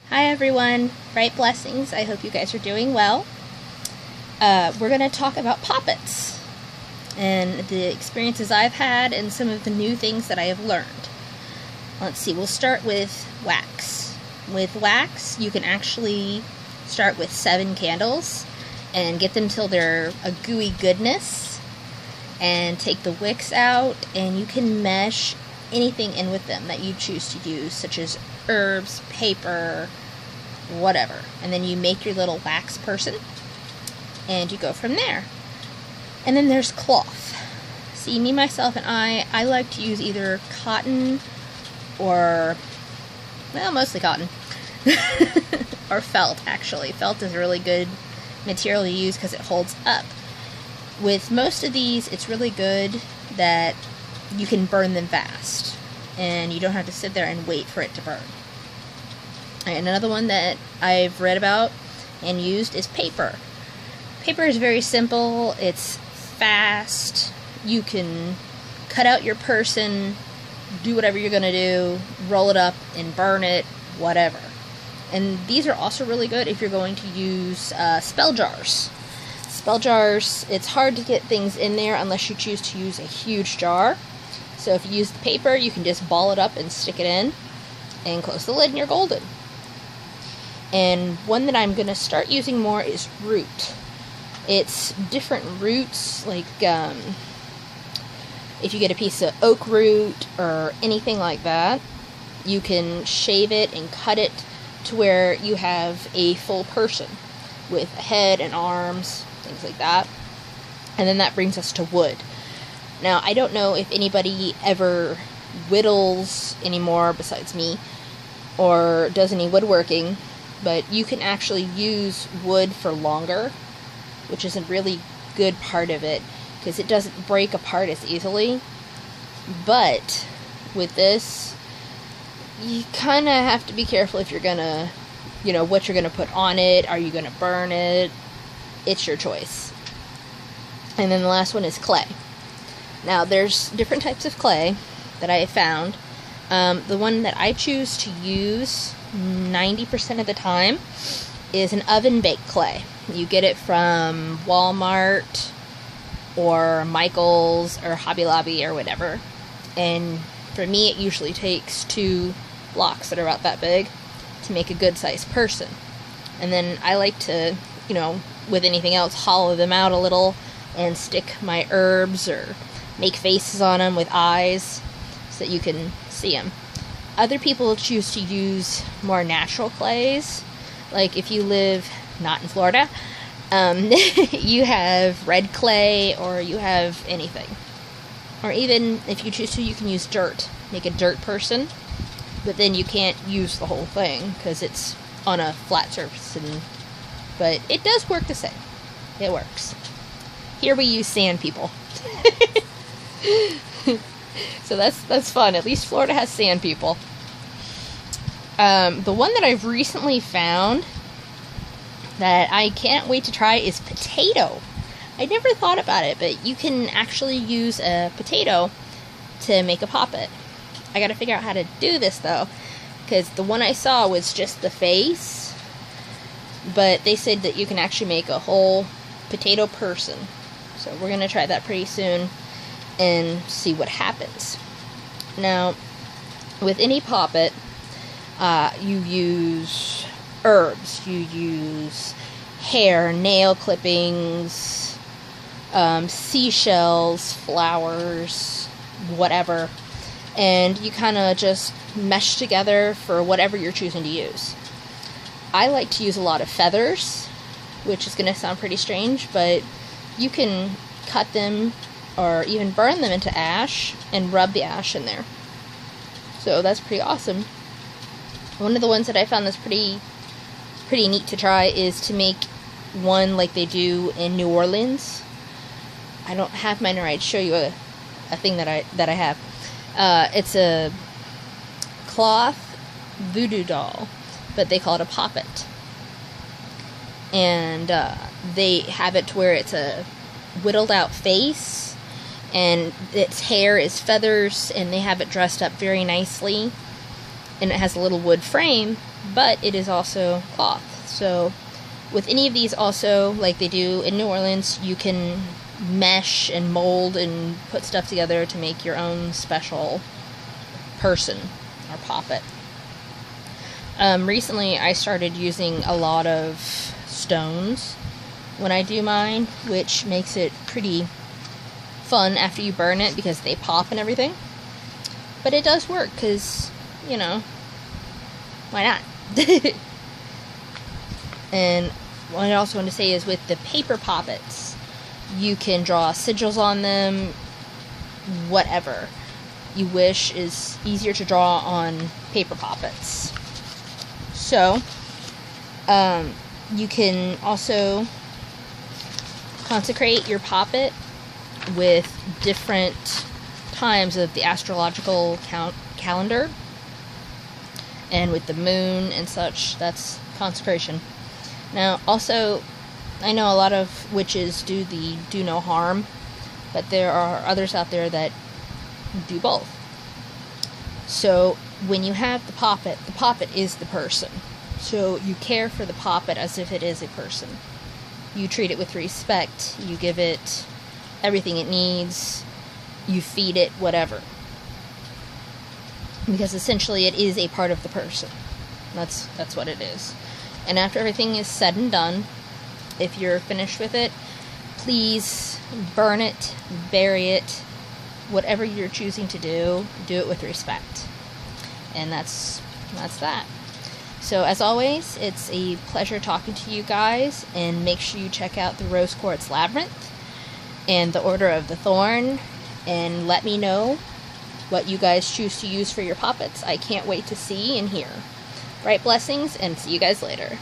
Hi everyone, bright blessings. I hope you guys are doing well. We're going to talk about poppets and the experiences I've had and some of the new things that I have learned. Let's see, we'll start with wax. With wax, you can actually start with 7 candles and get them till they're a gooey goodness and take the wicks out, and you can mesh anything in with them that you choose to use, such as herbs, paper, whatever. And then you make your little wax person and you go from there. And then there's cloth. See, me, myself, and I like to use either cotton or, well, mostly cotton or felt, actually. Felt is a really good material to use because it holds up. With most of these, it's really good that you can burn them fast and you don't have to sit there and wait for it to burn. And another one that I've read about and used is paper. Paper is very simple, it's fast, you can cut out your person, do whatever you're going to do, roll it up and burn it, whatever. And these are also really good if you're going to use spell jars. Spell jars, it's hard to get things in there unless you choose to use a huge jar. So if you use the paper, you can just ball it up and stick it in and close the lid and you're golden. And one that I'm going to start using more is root. It's different roots, like if you get a piece of oak root or anything like that, you can shave it and cut it to where you have a full person with a head and arms, things like that. And then that brings us to wood. Now, I don't know if anybody ever whittles anymore besides me or does any woodworking, but you can actually use wood for longer, which is a really good part of it because it doesn't break apart as easily. But with this, you kind of have to be careful if you're gonna, what you're gonna put on it. Are you gonna burn it? It's your choice. And then the last one is clay. Now, there's different types of clay that I have found. The one that I choose to use 90% of the time is an oven-baked clay. You get it from Walmart or Michael's or Hobby Lobby or whatever. And for me, it usually takes 2 blocks that are about that big to make a good-sized person. And then I like to, with anything else, hollow them out a little and stick my herbs or make faces on them with eyes so that you can see them. Other people choose to use more natural clays. Like if you live not in Florida, you have red clay or you have anything. Or even if you choose to, you can use dirt. Make a dirt person, but then you can't use the whole thing because it's on a flat surface. But it does work the same. It works. Here we use sand people. So that's fun. At least Florida has sand people. The one that I've recently found that I can't wait to try is potato. I never thought about it, but you can actually use a potato to make a poppet. I gotta figure out how to do this though, because the one I saw was just the face, but they said that you can actually make a whole potato person. So we're gonna try that pretty soon and see what happens. Now, with any poppet, you use herbs, you use hair, nail clippings, seashells, flowers, whatever, and you kind of just mesh together for whatever you're choosing to use. I like to use a lot of feathers, which is going to sound pretty strange, but you can cut them or even burn them into ash and rub the ash in there. So that's pretty awesome. One of the ones that I found that's pretty neat to try is to make one like they do in New Orleans. I don't have mine, or I'd show you a thing that I have. It's a cloth voodoo doll, but they call it a poppet. And they have it to where it's a whittled out face and its hair is feathers, and they have it dressed up very nicely, and it has a little wood frame, but it is also cloth. So with any of these also, like they do in New Orleans, you can mesh and mold and put stuff together to make your own special person or poppet. Recently I started using a lot of stones when I do mine, which makes it pretty fun after you burn it because they pop and everything. But it does work because, you know, why not? And what I also want to say is with the paper poppets, you can draw sigils on them, whatever you wish is easier to draw on paper poppets. So, you can also consecrate your poppet with different times of the astrological calendar, and with the moon and such. That's consecration. Now, also, I know a lot of witches do no harm, but there are others out there that do both. So when you have the poppet is the person. So you care for the poppet as if it is a person. You treat it with respect. You give it everything it needs. You feed it whatever. Because essentially it is a part of the person. That's what it is. And after everything is said and done, if you're finished with it, please burn it, bury it, whatever you're choosing to do it with respect. And that's that. So as always, it's a pleasure talking to you guys, and make sure you check out the Rose Quartz Labyrinth and the Order of the Thorn, and let me know what you guys choose to use for your poppets. I can't wait to see and hear. Bright blessings, and see you guys later.